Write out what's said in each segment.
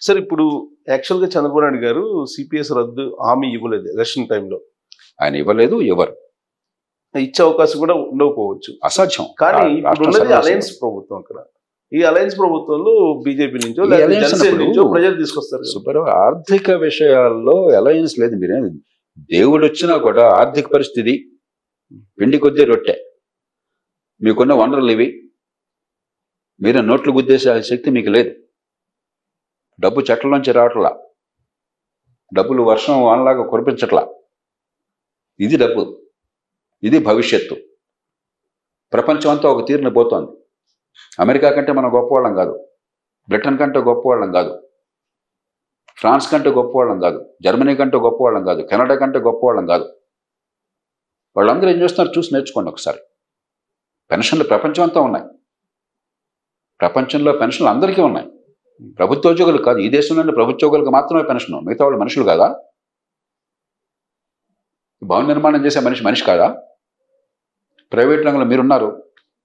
Sir ఇప్పుడు యాక్చువల్గా చంద్రబాబు నాయుడు గారు సిపిఎస్ రద్దు హామీ ఇవ్వలేదు ఎలక్షన్ టైంలో. ఆయన ఇవ్వలేదు, ఎవరు ఇచ్చే అవకాశం కూడా ఉండకపోవచ్చు, అసాధ్యం. కానీ ఇప్పుడు ఉన్నది అలయన్స్ ప్రభుత్వం. అక్కడ ఈ అలయన్స్ ప్రభుత్వంలో బీజేపీ నుంచో జనసేన నుంచో ప్రజలు తీసుకొస్తారు. సూపర్. ఆర్థిక విషయాల్లో అలయన్స్ లేదు. మీరే దేవుడు వచ్చినా కూడా ఆర్థిక పరిస్థితి పిండి కొద్దీ రొట్టె, మీకున్న వనరులు ఇవి, మీరు నోట్లు గుద్దేసే శక్తి మీకు లేదు. డబ్బు చెట్లలోంచి రావట్లా, డబ్బులు వర్షం వానలాగా కురిపించట్లా. ఇది డబ్బు, ఇది భవిష్యత్తు. ప్రపంచం అంతా ఒక తీరుని పోతోంది. అమెరికా కంటే మనం గొప్పవాళ్ళం కాదు, బ్రిటన్ కంటే గొప్పవాళ్ళం కాదు, ఫ్రాన్స్ కంటే గొప్పవాళ్ళం కాదు, జర్మనీ కంటే గొప్పవాళ్ళం కాదు, కెనడా కంటే గొప్పవాళ్ళం కాదు. వాళ్ళందరూ ఏం చేస్తున్నారు చూసి నేర్చుకోండి ఒకసారి. పెన్షన్లు ప్రపంచం అంతా ఉన్నాయి. ప్రపంచంలో పెన్షన్లు అందరికీ ఉన్నాయి. ప్రభుత్వోద్యోగులు కాదు, ఈ దేశంలోని ప్రభుత్వోద్యోగులకు మాత్రమే పెన్షన్. మిగతా వాళ్ళు మనుషులు కాదా? భవన నిర్మాణం చేసే మనిషి కాదా? ప్రైవేట్ రంగంలో మీరున్నారు,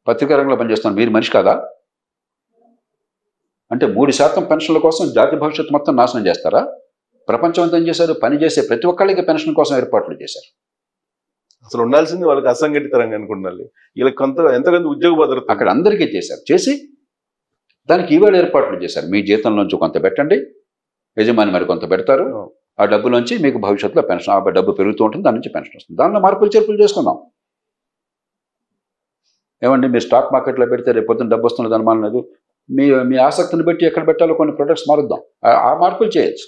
పత్రికా రంగంలో పనిచేస్తున్నారు, మీరు మనిషి కాదా? అంటే 3% పెన్షన్ల కోసం జాతి భవిష్యత్తు మొత్తం నాశనం చేస్తారా? ప్రపంచం అంతా ఏం చేశారు? పనిచేసే ప్రతి ఒక్కళ్ళకి పెన్షన్ కోసం ఏర్పాట్లు చేశారు. అసలు ఉండాల్సింది వాళ్ళకి అసంఘటిత రంగానికి ఉండాలి. వీళ్ళకి ఎంతకంత ఉద్యోగ భద్రత అక్కడ అందరికీ చేశారు. చేసి దానికి ఈవేళ ఏర్పాట్లు చేశారు. మీ జీతంలోంచి కొంత పెట్టండి, యజమాని మరి కొంత పెడతారు. ఆ డబ్బులోంచి మీకు భవిష్యత్తులో పెన్షన్, ఆ డబ్బు పెరుగుతూ ఉంటుంది, దాని నుంచి పెన్షన్ వస్తుంది. దానిలో మార్పులు చేర్పులు చేసుకుందాం. ఏమండి, మీరు స్టాక్ మార్కెట్లో పెడితే రేపు పొద్దున్న డబ్బు వస్తున్నది అనుమానం లేదు. మీ ఆసక్తిని బట్టి ఎక్కడ పెట్టాలో కొన్ని ప్రొడక్ట్స్ మారుద్దాం, ఆ మార్పులు చేయొచ్చు.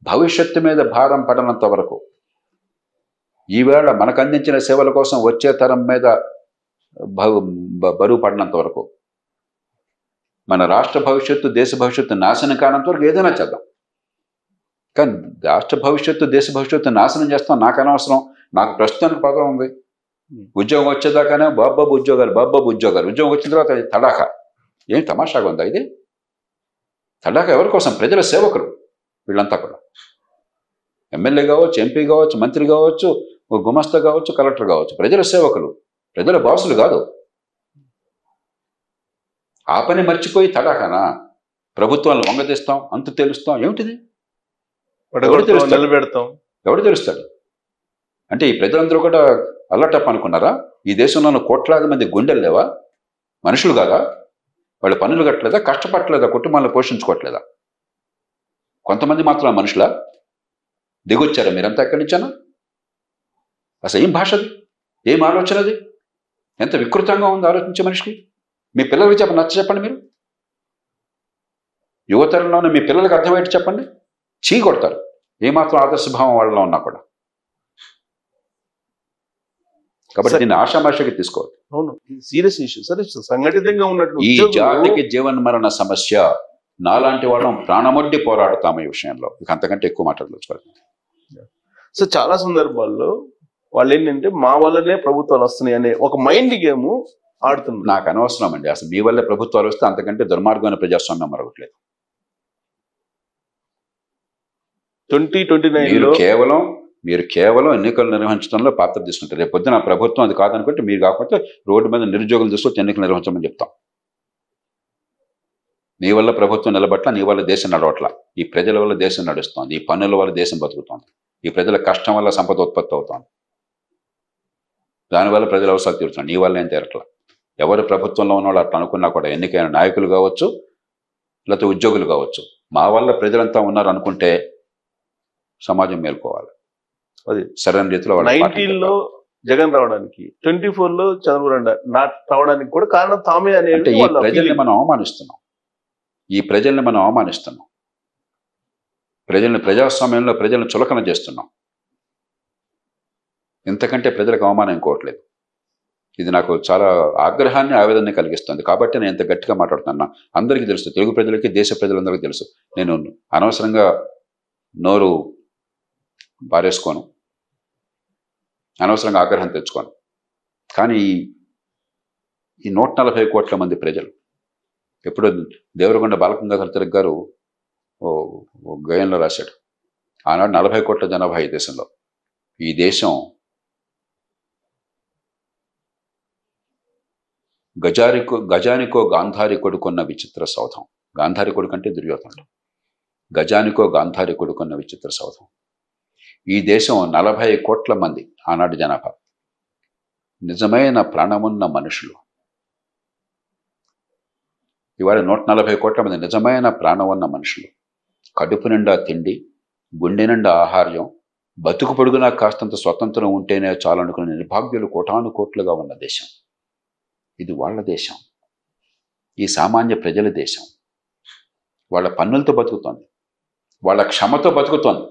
భవిష్యత్తు మీద భారం పడనంత వరకు, ఈవేళ మనకు అందించిన సేవల కోసం వచ్చే తరం మీద బరువు పడినంత వరకు, మన రాష్ట్ర భవిష్యత్తు దేశ భవిష్యత్తు నాశనం కానంత వరకు ఏదైనా చేద్దాం. కానీ రాష్ట్ర భవిష్యత్తు దేశ భవిష్యత్తు నాశనం చేస్తాం నాకు అనవసరం. నాకు ప్రస్తుతానికి పదవి ఉంది, ఉద్యోగం వచ్చేదాకానే బాబాబు ఉద్యోగాలు, ఉద్యోగం వచ్చిన తర్వాత తడాకా. ఏం తమాషాగా ఉందా ఇది? తడాకా ఎవరి కోసం? ప్రజల సేవకులు వీళ్ళంతా కూడా. ఎమ్మెల్యే కావచ్చు, ఎంపీ కావచ్చు, మంత్రి కావచ్చు, గుమస్తా కావచ్చు, కలెక్టర్ కావచ్చు, ప్రజల సేవకులు, ప్రజల బాసులు కాదు. ఆ పని మర్చిపోయి తడాకానా? ప్రభుత్వాలను వంగదీస్తాం, అంత తెలుస్తాం, ఏమిటిది? ఎవడు తెలుస్తాడు? అంటే ఈ ప్రజలందరూ కూడా అల్లటప్ అనుకున్నారా? ఈ దేశంలో కోట్లాది మంది గుండెలు లేవా? మనుషులు కాదా? వాళ్ళు పనులు కట్టలేదా? కష్టపడలేదా? కుటుంబాలను పోషించుకోవట్లేదా? కొంతమంది మాత్రం మనుషులా? దిగొచ్చారా మీరంతా ఎక్కడి నుంచానా? అసలు ఏం భాష అది? ఏం ఆలోచన అది? ఎంత వికృతంగా ఉంది ఆలోచించే మనిషికి. మీ పిల్లలకి నచ్చ చెప్పండి. మీరు యువతరంలోనే మీ పిల్లలకు అర్థమయ్యేట్టు చెప్పండి. చీ కొడతారు ఏమాత్రం ఆదర్శభావం వాళ్ళలో ఉన్నా కూడా. కాబట్టి దీన్ని ఆషామాషకి తీసుకోవాలి. అవును, సీరియస్ ఇష్యూ. సరే, సంఘటితంగా ఉన్నట్టు ఈ జాతికి జీవన్మరణ సమస్య. నాలాంటి వాళ్ళం ప్రాణమొడ్డి పోరాడుతాము ఈ విషయంలో. ఇక అంతకంటే ఎక్కువ మాట్లాడలేదు. సో చాలా సందర్భాల్లో వాళ్ళు ఏంటంటే మా వల్లనే ప్రభుత్వాలు వస్తున్నాయి అనే ఒక మైండ్ గేమ్ ఆడుతున్నారు. నాకు అనవసరం అండి. అసలు మీ వల్లే ప్రభుత్వాలు వస్తే అంతకంటే దుర్మార్గమైన ప్రజాస్వామ్యం మరొకట్లేదు. 2029 మీరు కేవలం ఎన్నికలు నిర్వహించడంలో పాత్ర తీసుకుంటారు. రేపు పొద్దున ప్రభుత్వం అది కాదనుకుంటే, మీరు కాకపోతే రోడ్డు మీద నిరుద్యోగులు తీసుకొచ్చి ఎన్నికలు నిర్వహించమని చెప్తాం. నీ వల్ల ప్రభుత్వం నిలబట్ల, నీ వల్ల దేశం నడవట్ల. ఈ ప్రజల వల్ల దేశం నడుస్తోంది, ఈ పన్నుల వల్ల దేశం బతుకుతోంది, ఈ ప్రజల కష్టం వల్ల సంపద ఉత్పత్తి అవుతోంది, దానివల్ల ప్రజల అవసరాలు తీరుతున్నాయి. నీ వల్ల ఏం తీరట్లా. ఎవరు ప్రభుత్వంలో ఉన్న వాళ్ళు అట్లా అనుకున్నా కూడా, ఎన్నికైన నాయకులు కావచ్చు, లేకపోతే ఉద్యోగులు కావచ్చు, మా వల్ల ప్రజలంతా ఉన్నారు అనుకుంటే సమాజం మేల్కోవాలి. అది సరైన రీతిలో. 19లో జగన్ రావడానికి, 24లో చంద్రబాబు రావడానికి కూడా కారణం తామే అనే. అంటే ఈ ప్రజల్ని మనం అవమానిస్తున్నాం. ప్రజాస్వామ్యంలో ప్రజలను చులకన చేస్తున్నాం. ఇంతకంటే ప్రజలకు అవమానం ఇంకోవట్లేదు. ఇది నాకు చాలా ఆగ్రహాన్ని, ఆవేదన కలిగిస్తుంది. కాబట్టి నేను ఎంత గట్టిగా మాట్లాడుతున్నా అందరికీ తెలుసు, తెలుగు ప్రజలకి, దేశ ప్రజలందరికీ తెలుసు. నేను అనవసరంగా నోరు బారేసుకోను, అనవసరంగా ఆగ్రహం తెచ్చుకోను. కానీ ఈ 140 కోట్ల మంది ప్రజలు, ఎప్పుడో దేవరకొండ బాలగంగాధర తిలక్ గారు గేయంలో రాశాడు, ఆనాడు 40 కోట్ల జనాభా ఈ దేశంలో. ఈ దేశం గజానికో గాంధారి కొడుకున్న విచిత్ర సౌధం. గాంధారి కొడుకు అంటే దుర్యోధనుడు. గజానికో గాంధారి కొడుకున్న విచిత్ర సౌధం. ఈ దేశం 40 కోట్ల మంది ఆనాటి జనాభా, నిజమైన ప్రాణమున్న మనుషులు. ఇవాళ 140 కోట్ల మంది నిజమైన ప్రాణం ఉన్న మనుషులు. కడుపు నిండా తిండి, గుండె నిండా ఆహార్యం, బతుకు పొడుగునా కాస్తంత స్వతంత్రం ఉంటేనే చాలనుకున్న నిర్భాగ్యులు కోటాను కోట్లుగా ఉన్న దేశం. ఇది వాళ్ళ దేశం, ఈ సామాన్య ప్రజల దేశం. వాళ్ళ పన్నులతో బతుకుతోంది, వాళ్ళ క్షమతో బతుకుతోంది.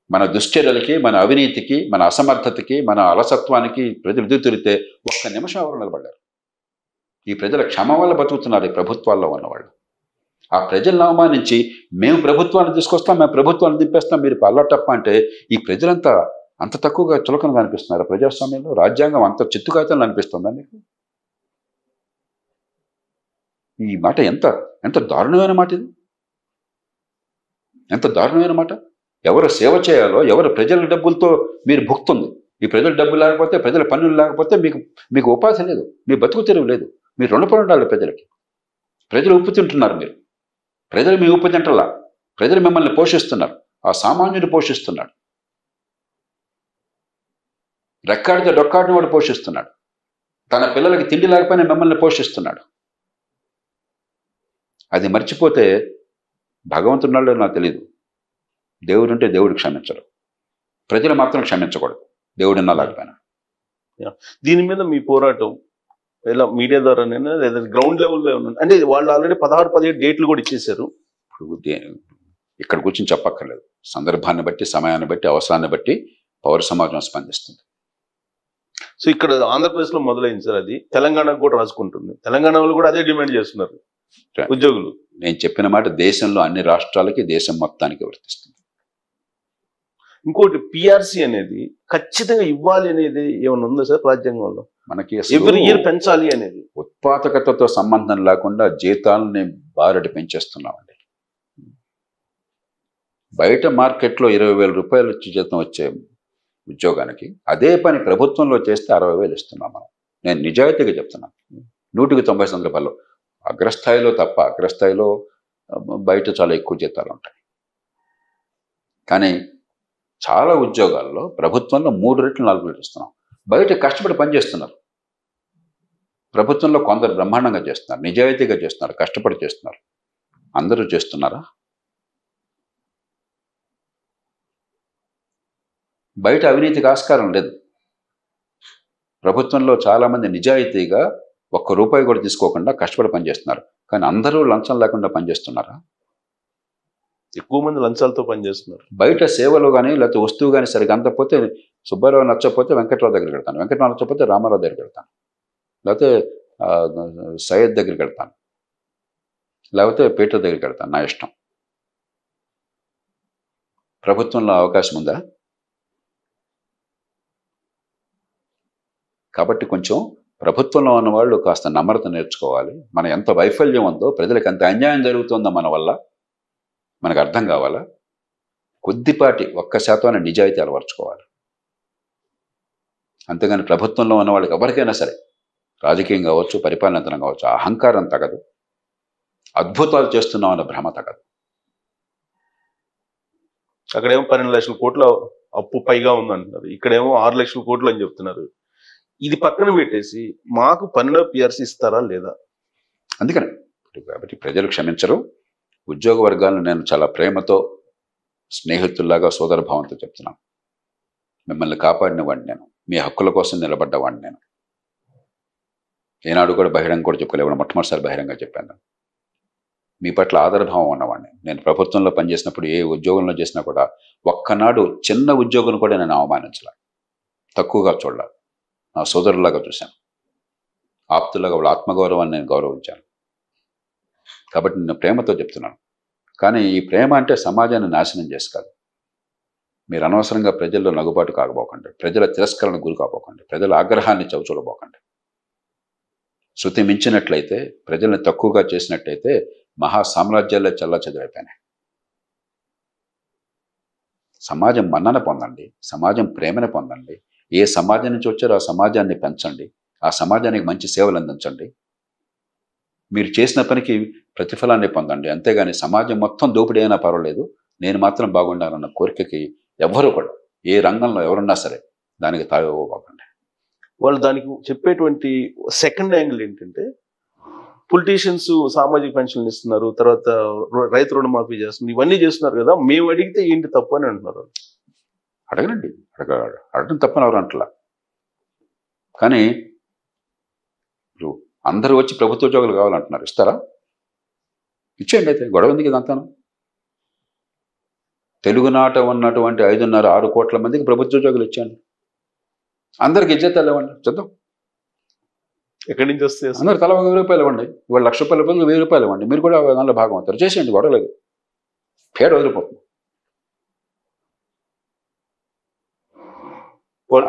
మన దుశ్చర్యలకి, మన అవినీతికి, మన అసమర్థతకి, మన అలసత్వానికి ప్రజలు ఎదురుతిరిగితే ఒక్క నిమిషం ఎవరు నిలబడ్డారు. ఈ ప్రజల క్షమ వల్ల బతుకుతున్నారు ఈ ప్రభుత్వాల్లో ఉన్నవాళ్ళు. ఆ ప్రజలను అవమానించి మేము ప్రభుత్వాన్ని తీసుకొస్తాం, మేము ప్రభుత్వాన్ని దింపేస్తాం, మీరు అల్లటప్ప అంటే ఈ ప్రజలంతా అంత తక్కువగా చులకనగా అనిపిస్తున్నారు ప్రజాస్వామ్యంలో? రాజ్యాంగం అంత చిత్తుకాయతలు అనిపిస్తుందా మీకు? ఈ మాట ఎంత ఎంత దారుణమైన మాట ఇది! ఎంత దారుణమైన మాట! ఎవరు సేవ చేయాలో, ఎవరు ప్రజల డబ్బులతో మీరు భుక్తుంది. ఈ ప్రజల డబ్బు లేకపోతే, ప్రజల పన్నులు లేకపోతే మీకు ఉపాధి లేదు, మీ బతుకు తెరువు లేదు. మీరు రుణపడి ఉండాలి ప్రజలకి. ప్రజలు ఉప్పు తింటున్నారు, ప్రజలు మీ ఉప్పు తింటలా. ప్రజలు మిమ్మల్ని పోషిస్తున్నారు, ఆ సామాన్యుడు పోషిస్తున్నాడు. రెక్కాడితే డొక్కాడిని వాడు పోషిస్తున్నాడు. తన పిల్లలకి తిండి లేకపోయినా మిమ్మల్ని పోషిస్తున్నాడు. అది మర్చిపోతే భగవంతున్నాడో నాకు తెలియదు. దేవుడు అంటే దేవుడు క్షమించడు, ప్రజలు మాత్రం క్షమించకూడదు, దేవుడున్నా లేకపోయినా. దీని మీద మీ పోరాటం ఎలా మీడియా ద్వారానైనా లేదా గ్రౌండ్ లెవెల్లో ఉంది? అంటే వాళ్ళు ఆల్రెడీ 16-17 డేట్లు కూడా ఇచ్చేశారు. ఇక్కడ కూర్చొని చెప్పక్కర్లేదు. సందర్భాన్ని బట్టి, సమయాన్ని బట్టి, అవసరాన్ని బట్టి పౌర సమాజం స్పందిస్తుంది. సో ఇక్కడ ఆంధ్రప్రదేశ్లో మొదలైంది సార్, అది తెలంగాణకు కూడా రాసుకుంటుంది. తెలంగాణ వాళ్ళు కూడా అదే డిమాండ్ చేస్తున్నారు ఉద్యోగులు. నేను చెప్పిన మాట దేశంలో అన్ని రాష్ట్రాలకి, దేశం మొత్తానికి వర్తిస్తుంది. ఇంకోటి పిఆర్సీ అనేది ఖచ్చితంగా ఇవ్వాలి అనేది ఏమైనా ఉందా సార్ రాజ్యాంగంలో? మనకి ఎవ్రీ ఇయర్ పెంచాలి అనేది. ఉత్పాదకతతో సంబంధం లేకుండా జీతాలని బారెడు పెంచేస్తున్నామండి. బయట మార్కెట్లో 20,000 రూపాయలు జీతం వచ్చే ఉద్యోగానికి అదే పని ప్రభుత్వంలో చేస్తే 60,000 ఇస్తున్నాం మనం. నేను నిజాయితీగా చెప్తున్నాను. 100% సందర్భాల్లో అగ్రస్థాయిలో తప్ప, అగ్రస్థాయిలో బయట చాలా ఎక్కువ జీతాలు ఉంటాయి. కానీ చాలా ఉద్యోగాల్లో ప్రభుత్వంలో 3 రెట్లు 4 రెట్లు ఇస్తున్నాం. బయట కష్టపడి పనిచేస్తున్నారు, ప్రభుత్వంలో కొందరు బ్రహ్మాండంగా చేస్తున్నారు, నిజాయితీగా చేస్తున్నారు, కష్టపడి చేస్తున్నారు. అందరూ చేస్తున్నారా? బయట అవినీతికి ఆస్కారం లేదు. ప్రభుత్వంలో చాలామంది నిజాయితీగా ₹1 కూడా తీసుకోకుండా కష్టపడి పనిచేస్తున్నారు. కానీ అందరూ లంచం లేకుండా పనిచేస్తున్నారా? ఎక్కువ మంది లంచాలతో పనిచేస్తున్నారు. బయట సేవలు కానీ లేకపోతే వస్తువు కానీ సరిగ్గా అందకపోతే సుబ్బారావు నచ్చకపోతే వెంకట్రావు దగ్గరికి వెళ్తాను, వెంకట్రావు నచ్చకపోతే రామారావు దగ్గరికి వెళ్తాను, లేకపోతే సయ్యద్ దగ్గరికి వెళ్తాను, లేకపోతే పీటర్ దగ్గరికి వెళ్తాను, నా ఇష్టం. ప్రభుత్వంలో అవకాశం ఉందా? కాబట్టి కొంచెం ప్రభుత్వంలో ఉన్న వాళ్ళు కాస్త నమ్రత నేర్చుకోవాలి. మన ఎంత వైఫల్యం ఉందో, ప్రజలకు ఎంత అన్యాయం జరుగుతుందో మన వల్ల మనకు అర్థం కావాలా? కొద్దిపాటి 1% నిజాయితీ అలవర్చుకోవాలి. అంతేగాని ప్రభుత్వంలో ఉన్న వాళ్ళకి ఎవరికైనా సరే, రాజకీయం కావచ్చు, పరిపాలన కావచ్చు, అహంకారం తగదు, అద్భుతాలు చేస్తున్నాం అన్న భ్రమ తగదు. అక్కడేమో 12 లక్షల కోట్ల అప్పు పైగా ఉందంటున్నారు, ఇక్కడేమో 6 లక్షల కోట్లు అని చెప్తున్నారు. ఇది పక్కన పెట్టేసి మాకు పనిలో పిఆర్సీ ఇస్తారా లేదా? అందుకని కాబట్టి ప్రజలు క్షమించరు. ఉద్యోగ వర్గాలను నేను చాలా ప్రేమతో, స్నేహితుల్లాగా, సోదరభావంతో చెప్తున్నాను. మిమ్మల్ని కాపాడిన వాడిని నేను, మీ హక్కుల కోసం నిలబడ్డవాడిని నేను. ఏనాడు కూడా బహిరంగ కూడా చెప్పుకోలేవు, మొట్టమొదటిసారి బహిరంగ చెప్పాను. మీ పట్ల ఆదరభావం ఉన్నవాడిని నేను. ప్రభుత్వంలో పనిచేసినప్పుడు ఏ ఉద్యోగంలో చేసినా కూడా ఒక్కనాడు చిన్న ఉద్యోగం కూడా నేను అవమానించాల, తక్కువగా చూడాలి, నా సోదరులాగా చూశాను, ఆప్తులాగా వాళ్ళ ఆత్మగౌరవాన్ని నేను గౌరవించాను. కాబట్టి నేను ప్రేమతో చెప్తున్నాను. కానీ ఈ ప్రేమ అంటే సమాజాన్ని నాశనం చేసి కాదు. మీరు అనవసరంగా ప్రజల్లో నగుబాటు కాకపోకండి, ప్రజల తిరస్కరణ గురి కాపోకండి, ప్రజల ఆగ్రహాన్ని చవిచూడబోకండి. శృతి మించినట్లయితే, ప్రజల్ని తక్కువగా చేసినట్లయితే మహా సామ్రాజ్యాలే చెల్లాచెదరైపోయినాయి. సమాజం మన్నన పొందండి, సమాజం ప్రేమను పొందండి. ఏ సమాజం నుంచి వచ్చారో ఆ సమాజాన్ని పెంచండి, ఆ సమాజానికి మంచి సేవలు అందించండి. మీరు చేసిన పనికి ప్రతిఫలాన్ని పొందండి, అంతేగాని సమాజం మొత్తం దోపిడీ అయినా పర్వాలేదు, నేను మాత్రం బాగుండాలన్న కోరికకి ఎవ్వరూ కూడా ఏ రంగంలో ఎవరున్నా సరే దానికి తావివ్వకండి. వాళ్ళు దానికి చెప్పేటువంటి సెకండ్ యాంగిల్ ఏంటంటే, పొలిటీషియన్స్ సామాజిక పెన్షన్లు ఇస్తున్నారు, తర్వాత రైతు రుణమాఫీ చేస్తున్నారు, ఇవన్నీ చేస్తున్నారు కదా, మేము అడిగితే ఏంటి తప్పు అని అంటున్నారు. అడగనండి, అడగడం తప్పని ఎవరు అంటలా. కానీ ఇప్పుడు అందరూ వచ్చి ప్రభుత్వ ఉద్యోగులు కావాలంటున్నారు, ఇస్తారా? ఇచ్చేయండి, అయితే గొడవ ఉంది కదా అంతాను. తెలుగునాట ఉన్నటువంటి 5.5-6 కోట్ల మందికి ప్రభుత్వ ఉద్యోగులు ఇచ్చాను, అందరికి ఇచ్చేతాలు ఇవ్వండి, చూద్దాం ఎక్కడి నుంచి వస్తే. అందరు తల 1000 రూపాయలు ఇవ్వండి, ఇవాళ 1,00,000 రూపాయల బదులు 1000 రూపాయలు ఇవ్వండి, మీరు కూడా దానిలో భాగం అవుతారు. చేసేయండి, గొడవలేదు, పేడ వదిలిపోతుంది.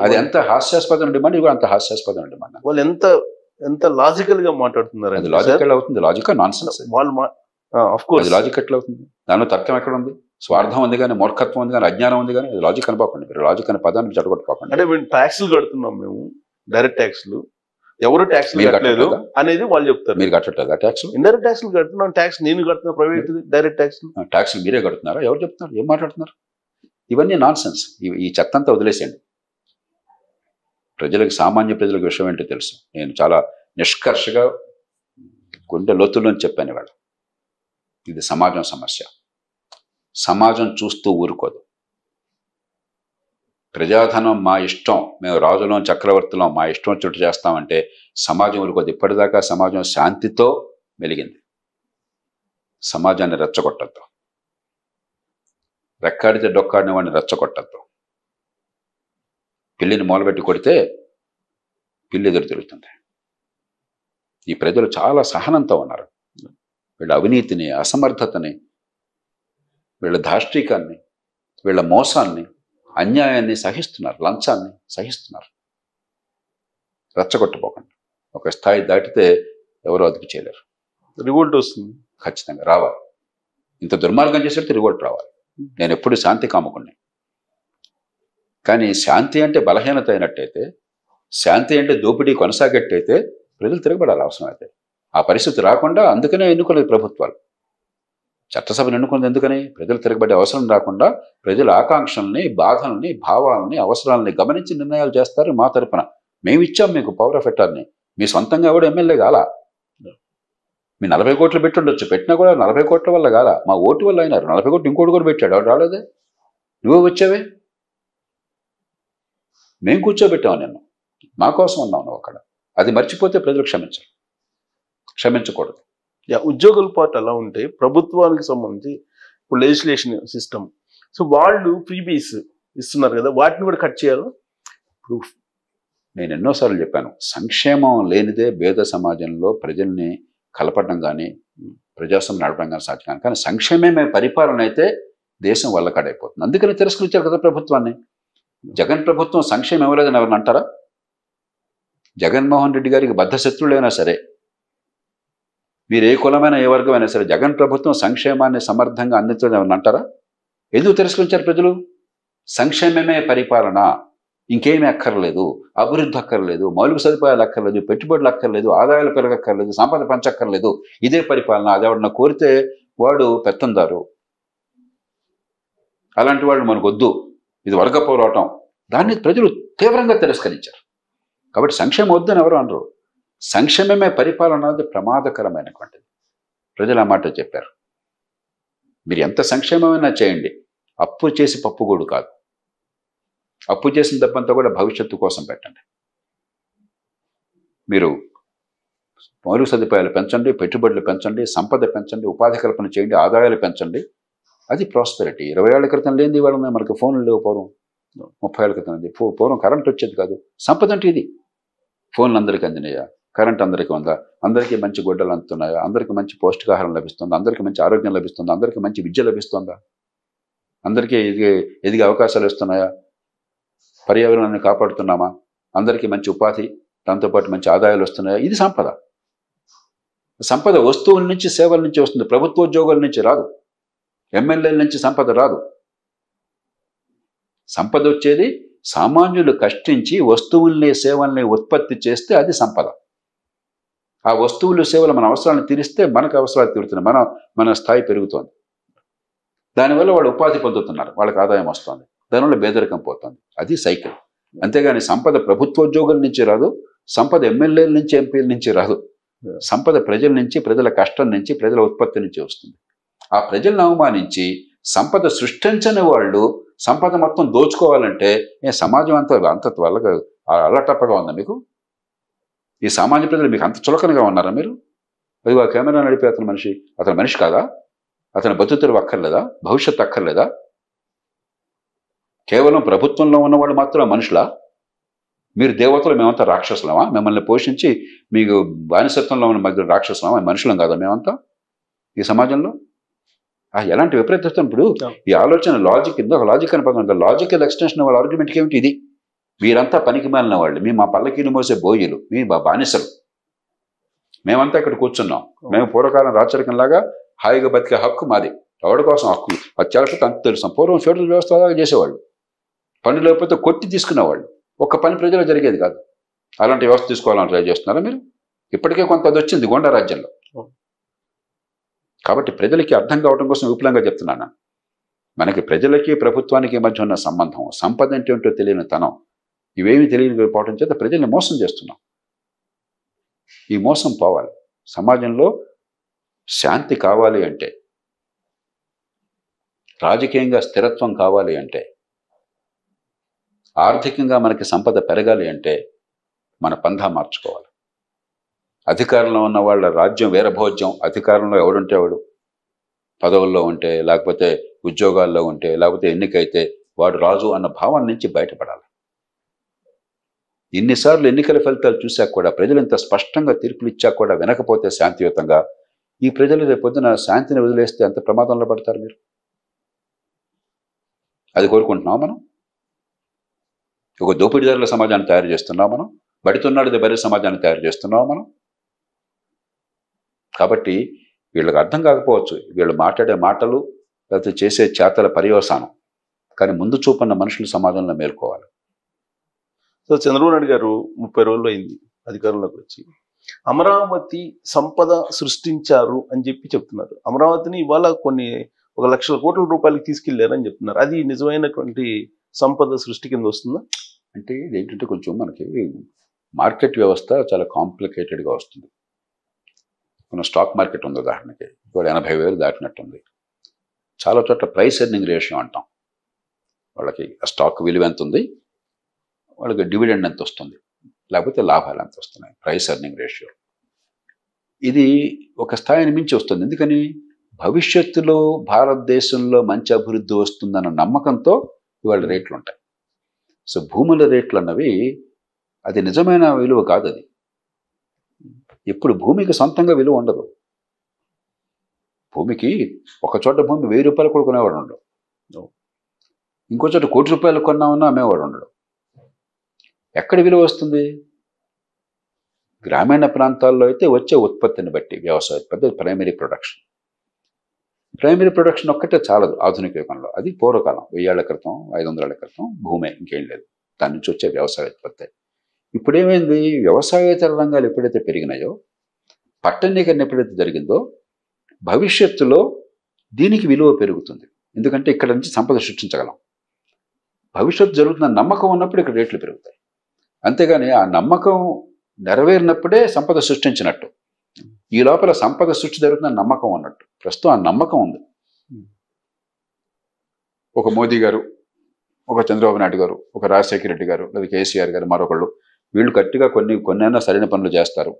అది ఎంత హాస్యాస్పదం డిమాండ్, ఇవి అంత హాస్యాస్పదం డిమాండ్. వాళ్ళు ఎంత లాజికల్ గా మాట్లాడుతున్నారు. అది లాజిక్ ఎట్లా అవుతుంది? Logic nonsense. వాళ్ళు ఆఫ్ కోర్స్ అది లాజిక్ ఎట్లా అవుతుంది? దానిలో తర్కం ఎక్కడ ఉంది? స్వార్థం ఉంది కానీ, మూర్ఖత్వం ఉంది కానీ, అజ్ఞానం ఉంది కానీ, అది లాజిక్ అనుకోకండి. మీరు లాజిక్ అనే పదాన్ని చెడగొట్టుకోకండి. అంటే మేము ట్యాక్స్లు కడుతున్నాం, మేము డైరెక్ట్ ట్యాక్స్లు, ఎవరు ట్యాక్స్ కట్టలేదు అనేది వాళ్ళు చెప్తారు. మీరు కట్టట్లేదా ట్యాక్స్? ఇండైరెక్ట్ ట్యాక్స్లు కడుతున్నాం, ట్యాక్స్ నేను కడుతున్నా, ప్రైవేట్ డైరెక్ట్ ట్యాక్స్. ట్యాక్స్ మీరే కడుతున్నారా? ఎవరు చెప్తున్నారు? ఏం మాట్లాడుతున్నారు? ఇవన్నీ నాన్సెన్స్. ఈ చెత్త అంతా వదిలేసేయండి. ప్రజలకు, సామాన్య ప్రజలకు విషయం ఏంటో తెలుసు. నేను చాలా నిష్కర్షగా గుండె లోతుల్లో చెప్పాను ఇవాళ. ఇది సమాజం సమస్య. సమాజం చూస్తూ ఊరుకోదు. ప్రజాధనం మా ఇష్టం, మేము రాజులం చక్రవర్తులం, మా ఇష్టం చుట్టూ చేస్తామంటే సమాజం ఊరుకోదు. ఇప్పటిదాకా సమాజం శాంతితో మెలిగింది. సమాజాన్ని రెచ్చగొట్టద్దు. రెక్కాడితే డొక్కాడిన వాడిని రెచ్చగొట్టద్దు. పిల్లిని మూలబెట్టి కొడితే పిల్లి ఎదురు తిరుగుతుంది. ఈ ప్రజలు చాలా సహనంతో ఉన్నారు. వీళ్ళ అవినీతిని, అసమర్థతని, వీళ్ళ ధార్ష్టికాన్ని, వీళ్ళ మోసాన్ని, అన్యాయాన్ని సహిస్తున్నారు, లంచాన్ని సహిస్తున్నారు. రెచ్చగొట్టుకోకండి. ఒక స్థాయి దాటితే ఎవరు అదుపు చేయలేరు. రివోల్ట్ వస్తుంది, ఖచ్చితంగా రావాలి. ఇంత దుర్మార్గం చేసేట్టు రివోల్ట్ రావాలి. నేను ఎప్పుడు శాంతి కాముకుని. కానీ శాంతి అంటే బలహీనత అయినట్టయితే, శాంతి అంటే దోపిడీ కొనసాగట్టయితే ప్రజలు తిరగబడాలి అవసరం అయితే. ఆ పరిస్థితి రాకుండా అందుకనే ఎన్నుకోలేదు ప్రభుత్వాలు. చట్టసభను ఎన్నుకున్నది ఎందుకని? ప్రజలు తిరగబడే అవసరం రాకుండా ప్రజల ఆకాంక్షల్ని, బాధల్ని, భావాలని, అవసరాలని గమనించి నిర్ణయాలు చేస్తారు. మా తరపున మేము ఇచ్చాం మీకు పవర్ ఆఫ్ అటార్నీ. మీ సొంతంగా కూడా ఎమ్మెల్యే కాలా. మీ 40 కోట్లు పెట్టుండొచ్చు, పెట్టినా కూడా 40 కోట్ల వల్ల కాలా, మా ఓటు వల్ల అయినారు. 40 కోట్లు ఇంకోటి కూడా పెట్టాడు, వాడు రాలేదే, నువ్వే వచ్చావే. మేము కూర్చోబెట్టాము నిన్ను, మా కోసం ఉన్నావు నువ్వు అక్కడ. అది మర్చిపోతే ప్రజలు క్షమించకూడదు. ఉద్యోగుల పార్ట్ అలా ఉంటే ప్రభుత్వానికి సంబంధించి ఇప్పుడు లెజిస్లేషన్ సిస్టమ్, సో వాళ్ళు ఫ్రీబీస్ ఇస్తున్నారు కదా, వాటిని కూడా కట్ చేయాలి. ఇప్పుడు నేను ఎన్నోసార్లు చెప్పాను, సంక్షేమం లేనిదే పేద సమాజంలో ప్రజల్ని కలపడం కానీ, ప్రజాస్వామ్యం నడపడం కానీ సాధ్యం కానీ సంక్షేమమే పరిపాలన అయితే దేశం వల్లకాడైపోతుంది. అందుకని తిరస్కరించారు కదా ప్రభుత్వాన్ని. జగన్ ప్రభుత్వం సంక్షేమం ఇవ్వలేదని ఎవరిని అంటారా? జగన్మోహన్ రెడ్డి గారికి బద్ధశత్రులైనా సరే, మీరు ఏ కులమైన ఏ వర్గమైనా సరే, జగన్ ప్రభుత్వం సంక్షేమాన్ని సమర్థంగా అందించడం ఎవరిని అంటారా? ఎందుకు తిరస్కరించారు ప్రజలు? సంక్షేమమే పరిపాలన, ఇంకేమీ అక్కర్లేదు, అభివృద్ధి అక్కర్లేదు, మౌలిక సదుపాయాలు అక్కర్లేదు, పెట్టుబడులు అక్కర్లేదు, ఆదాయాలు పెరగక్కర్లేదు, సంపద పంచక్కర్లేదు, ఇదే పరిపాలన. అది ఎవడన్నా కోరితే వాడు పెత్తందారు, అలాంటి వాళ్ళు మనకొద్దు, ఇది వర్గ పోరాటం. దాన్ని ప్రజలు తీవ్రంగా తిరస్కరించారు. కాబట్టి సంక్షేమం వద్దని ఎవరు అనరు. సంక్షేమమే పరిపాలన అనేది ప్రమాదకరమైనటువంటిది. ప్రజలు ఆ మాట చెప్పారు. మీరు ఎంత సంక్షేమమైనా చేయండి, అప్పు చేసి పప్పుగోడు కాదు. అప్పు చేసిన తప్పంతా కూడా భవిష్యత్తు కోసం పెట్టండి. మీరు మౌలిక సదుపాయాలు పెంచండి, పెట్టుబడులు పెంచండి, సంపద పెంచండి, ఉపాధి కల్పన చేయండి, ఆదాయాలు పెంచండి. అది ప్రాస్పెరిటీ. 20 ఏళ్ల క్రితం లేనిది ఇవాళ మనకి ఫోన్లు లేవు. పూర్వం 30 ఏళ్ల క్రితం ఉంది. పూర్వం కరెంట్ వచ్చేది కాదు. సంపద అంటే ఇది. ఫోన్లు అందరికీ అందినాయా? కరెంట్ అందరికీ ఉందా? అందరికీ మంచి గుడ్డలు అందుతున్నాయా? అందరికీ మంచి పౌష్టికాహారం లభిస్తుందా? అందరికీ మంచి ఆరోగ్యం లభిస్తుందా? అందరికీ మంచి విద్య లభిస్తుందా? అందరికీ ఎదిగే అవకాశాలు ఇస్తున్నాయా? పర్యావరణాన్ని కాపాడుతున్నామా? అందరికీ మంచి ఉపాధి, దాంతోపాటు మంచి ఆదాయాలు వస్తున్నాయా? ఇది సంపద. సంపద వస్తువుల నుంచి, సేవల నుంచి వస్తుంది. ప్రభుత్వోద్యోగుల నుంచి రాదు, ఎమ్మెల్యేల నుంచి సంపద రాదు. సంపద వచ్చేది సామాన్యులు కష్టించి వస్తువుల్ని, సేవల్ని ఉత్పత్తి చేస్తే అది సంపద. ఆ వస్తువులు సేవలు మన అవసరాలను తీరిస్తే మనకు అవసరాలు తీరుతున్నాయి, మన స్థాయి పెరుగుతోంది. దానివల్ల వాళ్ళు ఉపాధి పొందుతున్నారు, వాళ్ళకి ఆదాయం వస్తుంది, దానివల్ల పేదరికం పోతుంది. అది సైకిల్. అంతేగాని సంపద ప్రభుత్వోద్యోగుల నుంచి రాదు, సంపద ఎమ్మెల్యేల నుంచి ఎంపీల నుంచి రాదు. సంపద ప్రజల నుంచి, ప్రజల కష్టం నుంచి, ప్రజల ఉత్పత్తి నుంచి వస్తుంది. ఆ ప్రజలను అవమానించి సంపద సృష్టించని వాళ్ళు సంపద మొత్తం దోచుకోవాలంటే సమాజం అంత వాళ్ళకి అల్లటప్పగా ఉందా మీకు? ఈ సామాన్య ప్రజలు మీకు అంత చులకనగా ఉన్నారా మీరు? అది ఆ కెమెరా నడిపే అతని మనిషి కాదా? అతని బతుకుతెరువు అక్కర్లేదా? భవిష్యత్తు అక్కర్లేదా? కేవలం ప్రభుత్వంలో ఉన్నవాళ్ళు మాత్రం మనుషులా? మీరు దేవతలు, మేమంతా రాక్షసులమా? మిమ్మల్ని పోషించి మీకు బానిసత్వంలో ఉన్న మధ్య రాక్షసులమా? మనుషులం కాదా మేమంతా ఈ సమాజంలో? ఎలాంటి విపరీతం! ఇప్పుడు ఈ ఆలోచన లాజిక్ ఇందాక లాజిక్ అని పక్కన, లాజికల్ ఎక్స్టెన్షన్ వాళ్ళ ఆర్గ్యుమెంట్కి ఏమిటి? ఇది మీరంతా పనికి మాలిన వాళ్ళు, మీ మా పల్లకీలు మోసే బోయిలు, మీ బానిసలు, మేమంతా ఇక్కడ కూర్చున్నాం, మేము పూర్వకాలం రాచరికంలాగా హాయిగా బతికే హక్కు మాది. ఎవరి కోసం హక్కు? అది చేపట్టి అంత తెలుసు. పూర్వం ఫెడరల్ వ్యవస్థ చేసేవాళ్ళు, పని లేకపోతే కొట్టి తీసుకునేవాళ్ళు, ఒక్క పని ప్రజలు జరిగేది కాదు. అలాంటి వ్యవస్థ తీసుకోవాలని ట్రై చేస్తున్నారా మీరు? ఇప్పటికే కొంత అది వచ్చింది గోండా రాజ్యంలో. కాబట్టి ప్రజలకి అర్థం కావడం కోసం విపులంగా చెప్తున్నాను. మనకి ప్రజలకి ప్రభుత్వానికి మధ్య ఉన్న సంబంధం, సంపద అంటే ఏంటో తెలియని తనం, ఇవేమీ తెలియకపోవడం చేత ప్రజల్ని మోసం చేస్తున్నాం. ఈ మోసం పోవాలి. సమాజంలో శాంతి కావాలి అంటే, రాజకీయంగా స్థిరత్వం కావాలి అంటే, ఆర్థికంగా మనకి సంపద పెరగాలి అంటే మన పంధా మార్చుకోవాలి. అధికారంలో ఉన్న వాళ్ళ రాజ్యం వీరభోజ్యం, అధికారంలో ఎవడుంటే వాడు, పదవుల్లో ఉంటే, లేకపోతే ఉద్యోగాల్లో ఉంటే, లేకపోతే ఎన్నికైతే వాడు రాజు అన్న భావం నుంచి బయటపడాలి. ఇన్నిసార్లు ఎన్నికల ఫలితాలు చూశాక కూడా, ప్రజలు ఇంత స్పష్టంగా తీర్పులు ఇచ్చాక కూడా వినకపోతే శాంతియుతంగా, ఈ ప్రజలు రేపొద్దున శాంతిని వదిలేస్తే ఎంత ప్రమాదంలో పడతారు మీరు? అది కోరుకుంటున్నాం మనం? ఒక దోపిడీదారుల సమాజాన్ని తయారు చేస్తున్నాం మనం? బడితున్నాడు బరి సమాజాన్ని తయారు చేస్తున్నాం మనం? కాబట్టి వీళ్ళకి అర్థం కాకపోవచ్చు వీళ్ళు మాట్లాడే మాటలు, లేకపోతే చేసే చేతల పర్యవసానం, కానీ ముందు చూపన్న మనుషులు సమాజంలో మేల్కోవాలి. సో చంద్రబాబు నాయుడు గారు 30 రోజులు అయింది అధికారంలోకి వచ్చి, అమరావతి సంపద సృష్టించారు అని చెప్తున్నారు. అమరావతిని ఇవాళ 1,00,000 కోట్ల రూపాయలకి తీసుకెళ్లారని చెప్తున్నారు. అది నిజమైనటువంటి సంపద సృష్టి కింద వస్తుందా? అంటే ఇదేంటంటే కొంచెం మనకి మార్కెట్ వ్యవస్థ చాలా కాంప్లికేటెడ్గా వస్తుంది. మన స్టాక్ మార్కెట్ ఉంది ఉదాహరణకి, ఇప్పుడు 80,000 దాటినట్టుంది. చాలా చోట్ల ప్రైస్ ఎర్నింగ్ రేషియో అంటాం. వాళ్ళకి ఆ స్టాక్ విలువ ఎంత ఉంది, వాళ్ళకి డివిడెండ్ ఎంత వస్తుంది, లేకపోతే లాభాలు ఎంత వస్తున్నాయి, ప్రైస్ ఎర్నింగ్ రేషియో. ఇది ఒక స్థాయిని మించి వస్తుంది. ఎందుకని? భవిష్యత్తులో భారతదేశంలో మంచి అభివృద్ధి వస్తుందన్న నమ్మకంతో ఇవాళ రేట్లు ఉంటాయి. సో భూముల రేట్లు అన్నవి అది నిజమైన విలువ కాదు. అది ఎప్పుడు భూమికి సొంతంగా విలువ ఉండదు. భూమికి ఒక చోట భూమి 1000 రూపాయలు కూడా కొనేవాడు ఉండడు, ఇంకో చోట 1 కోటి రూపాయలు కొన్నామన్నా అమ్మేవాడు ఉండడు. ఎక్కడ విలువ వస్తుంది? గ్రామీణ ప్రాంతాల్లో అయితే వచ్చే ఉత్పత్తిని బట్టి, వ్యవసాయ ఉత్పత్తి, ప్రైమరీ ప్రొడక్షన్. ప్రైమరీ ప్రొడక్షన్ ఒక్కటే చాలదు ఆధునిక యుగంలో. అది పూర్వకాలం 1000 ఏళ్ల క్రితం, 500 ఏళ్ల క్రితం భూమే, ఇంకేం లేదు. దాని నుంచి వచ్చే వ్యవసాయ ఉత్పత్తి. ఇప్పుడేమైంది? వ్యవసాయేతర రంగాలు ఎప్పుడైతే పెరిగినాయో, పట్టణీకరణ ఎప్పుడైతే జరిగిందో, భవిష్యత్తులో దీనికి విలువ పెరుగుతుంది. ఎందుకంటే ఇక్కడ నుంచి సంపద సృష్టించగలం. భవిష్యత్తు జరుగుతున్న నమ్మకం ఉన్నప్పుడు ఇక్కడ రేట్లు పెరుగుతాయి. అంతేగాని ఆ నమ్మకం నెరవేరినప్పుడే సంపద సృష్టించినట్టు. ఈ లోపల సంపద సృష్టి జరుగుతున్న నమ్మకం ఉన్నట్టు. ప్రస్తుతం ఆ నమ్మకం ఉంది. ఒక మోదీ గారు, ఒక చంద్రబాబు నాయుడు గారు, ఒక రాజశేఖర రెడ్డి గారు, లేదా కేసీఆర్ గారు, మరొకళ్ళు, వీళ్ళు గట్టిగా కొన్నైనా సరైన పనులు చేస్తారు,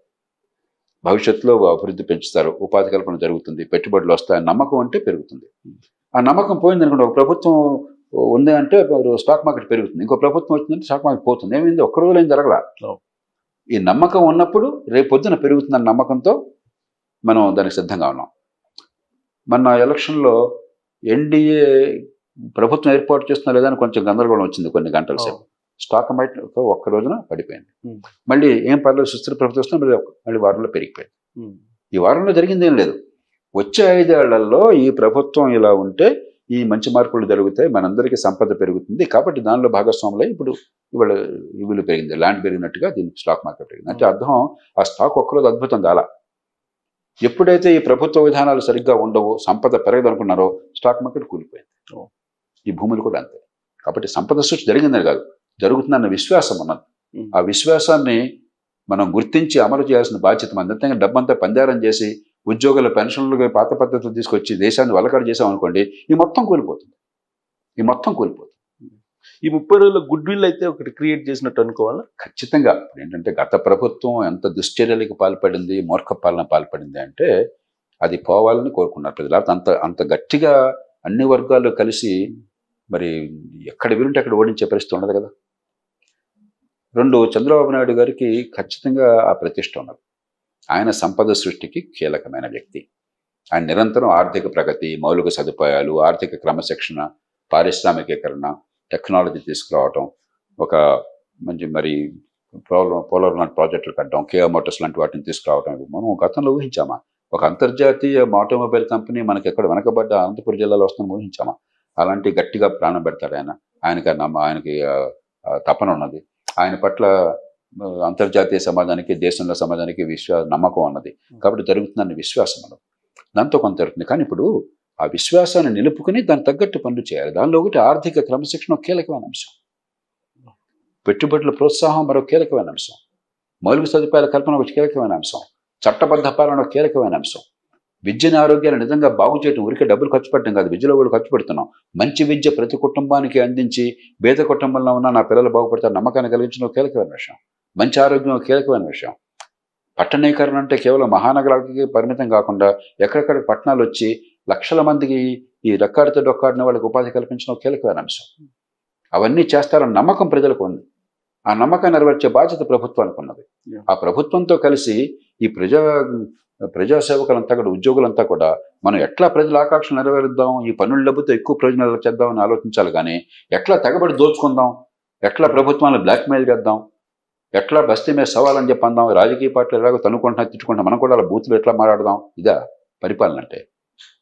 భవిష్యత్తులో అభివృద్ధి పెంచుతారు, ఉపాధి కల్పన జరుగుతుంది, పెట్టుబడులు వస్తాయని నమ్మకం అంటే పెరుగుతుంది. ఆ నమ్మకం పోయింది అనుకోండి, ఒక ప్రభుత్వం ఉంది అంటే స్టాక్ మార్కెట్ పెరుగుతుంది, ఇంకో ప్రభుత్వం వచ్చిందంటే స్టాక్ మార్కెట్ పోతుంది. ఏమైంది? ఒక్క రోజులో ఏం జరగల. ఈ నమ్మకం ఉన్నప్పుడు రేపు పొద్దున పెరుగుతుందన్న నమ్మకంతో మనం దానికి సిద్ధంగా ఉన్నాం. మొన్న ఎలక్షన్లో ఎన్డీఏ ప్రభుత్వం ఏర్పాటు చేస్తున్నా లేదా అని కొంచెం గందరగోళం వచ్చింది కొన్ని గంటల సేపు. స్టాక్ మార్కెట్ ఒక్క రోజున పడిపోయింది. మళ్ళీ ఏం పర్లేదు, సుస్థిర ప్రభుత్వం వస్తున్నా మళ్ళీ వారంలో పెరిగిపోయింది. ఈ వారంలో జరిగింది ఏం లేదు. వచ్చే 5 ఏళ్లలో ఈ ప్రభుత్వం ఇలా ఉంటే ఈ మంచి మార్పులు జరుగుతాయి, మనందరికీ సంపద పెరుగుతుంది, కాబట్టి దానిలో భాగస్వాములై ఇప్పుడు ఇవాళ విలువ పెరిగింది, ల్యాండ్ పెరిగినట్టుగా దీని స్టాక్ మార్కెట్ పెరిగింది. అంటే అర్థం ఆ స్టాక్ ఒక్కరోజు అద్భుతం కాల. ఎప్పుడైతే ఈ ప్రభుత్వ విధానాలు సరిగ్గా ఉండవు, సంపద పెరగదు అనుకున్నారో స్టాక్ మార్కెట్ కూలిపోయింది. ఈ భూములు కూడా అంతే. కాబట్టి సంపద సృష్టి జరిగిందని కాదు, జరుగుతుందన్న విశ్వాసం ఉన్నది. ఆ విశ్వాసాన్ని మనం గుర్తించి అమలు చేయాల్సిన బాధ్యత మన అంతే. డబ్బంతా పందారం చేసి ఉద్యోగుల పెన్షన్లుగా పాత పద్ధతులు తీసుకొచ్చి దేశాన్ని వలకడ చేసాం అనుకోండి, ఈ మొత్తం కూలిపోతుంది. ఈ 30 రోజుల గుడ్ విల్ అయితే ఒకటి క్రియేట్ చేసినట్టు అనుకోవాలా? ఖచ్చితంగా. ఏంటంటే గత ప్రభుత్వం ఎంత దుశ్చర్యలకు పాల్పడింది, మూర్ఖ పాలన పాల్పడింది అంటే అది పోవాలని కోరుకున్నారు ప్రజలు. అంత గట్టిగా అన్ని వర్గాలు కలిసి మరి ఎక్కడ వీలుంటే అక్కడ ఓడించే పరిస్థితి ఉండదు కదా. 2, చంద్రబాబు నాయుడు గారికి ఖచ్చితంగా ఆ ప్రతిష్ట ఉన్నది. ఆయన సంపద సృష్టికి కీలకమైన వ్యక్తి. ఆయన నిరంతరం ఆర్థిక ప్రగతి, మౌలిక సదుపాయాలు, ఆర్థిక క్రమశిక్షణ, పారిశ్రామికీకరణ, టెక్నాలజీ తీసుకురావటం, ఒక మంచి మరి పోలవరం లాంటి ప్రాజెక్టులు కట్టడం, కేఆ మోటార్స్ లాంటి వాటిని తీసుకురావటం మనం గతంలో ఊహించామా? ఒక అంతర్జాతీయ ఆటోమొబైల్ కంపెనీ మనకి ఎక్కడ వెనకబడ్డ అనంతపురం జిల్లాలో వస్తుందని ఊహించామా? అలాంటి గట్టిగా ప్రాణం పెడతాడు ఆయన. ఆయనకి తపన ఉన్నది. ఆయన పట్ల అంతర్జాతీయ సమాజానికి, దేశంలో సమాజానికి నమ్మకం ఉన్నది. కాబట్టి జరుగుతుందన్న విశ్వాసం ఉన్నది. దాంతో కొంత జరుగుతుంది. కానీ ఇప్పుడు ఆ విశ్వాసాన్ని నిలుపుకుని దానికి తగ్గట్టు పనులు చేయాలి. దానిలో ఒకటి ఆర్థిక క్రమశిక్షణ ఒక కీలకమైన అంశం, పెట్టుబడుల ప్రోత్సాహం మరో కీలకమైన అంశం, మౌలిక సదుపాయాల కల్పన ఒక కీలకమైన అంశం, చట్టబద్ధ పాలన ఒక కీలకమైన అంశం, విద్యని ఆరోగ్యాన్ని నిజంగా బాగు చేయడం, ఊరికే డబ్బులు ఖర్చు పెట్టడం కాదు, విద్యలో కూడా ఖర్చు పెడుతున్నాం. మంచి విద్య ప్రతి కుటుంబానికి అందించి పేద కుటుంబంలో ఉన్న నా పిల్లలు బాగుపడతారు నమ్మకాన్ని కలిగించడం ఒక కీలకమైన విషయం, మంచి ఆరోగ్యం ఒక కీలకమైన విషయం. పట్టణీకరణ అంటే కేవలం మహానగరాలకి పరిమితం కాకుండా ఎక్కడెక్కడ పట్టణాలు వచ్చి లక్షల మందికి ఈ రెక్కాడితో డొక్కాడిన వాళ్ళకి ఉపాధి కల్పించడం ఒక కీలకమైన అంశం. అవన్నీ చేస్తారన్న నమ్మకం ప్రజలకు ఉంది. ఆ నమ్మకాన్ని నెరవేర్చే బాధ్యత ప్రభుత్వానికి ఉన్నది. ఆ ప్రభుత్వంతో కలిసి ఈ ప్రజాసేవకులంతా కూడా, ఉద్యోగులంతా కూడా మనం ఎట్లా ప్రజల ఆకాంక్షలు నెరవేరుద్దాం, ఈ పన్నుల డబ్బుతో ఎక్కువ ప్రయోజనాలు చేద్దామని ఆలోచించాలి. కానీ ఎట్లా తెగబడి దోచుకుందాం, ఎట్లా ప్రభుత్వాన్ని బ్లాక్మెయిల్ చేద్దాం, ఎట్లా బస్తీ మీద సవాలని చెప్పి అందాం, రాజకీయ పార్టీలు ఎలాగో తనుకుంటున్నా తిట్టుకుంటాం, మనం కూడా అలా బూతులు ఎట్లా మాట్లాడదాం, ఇదా పరిపాలన అంటే?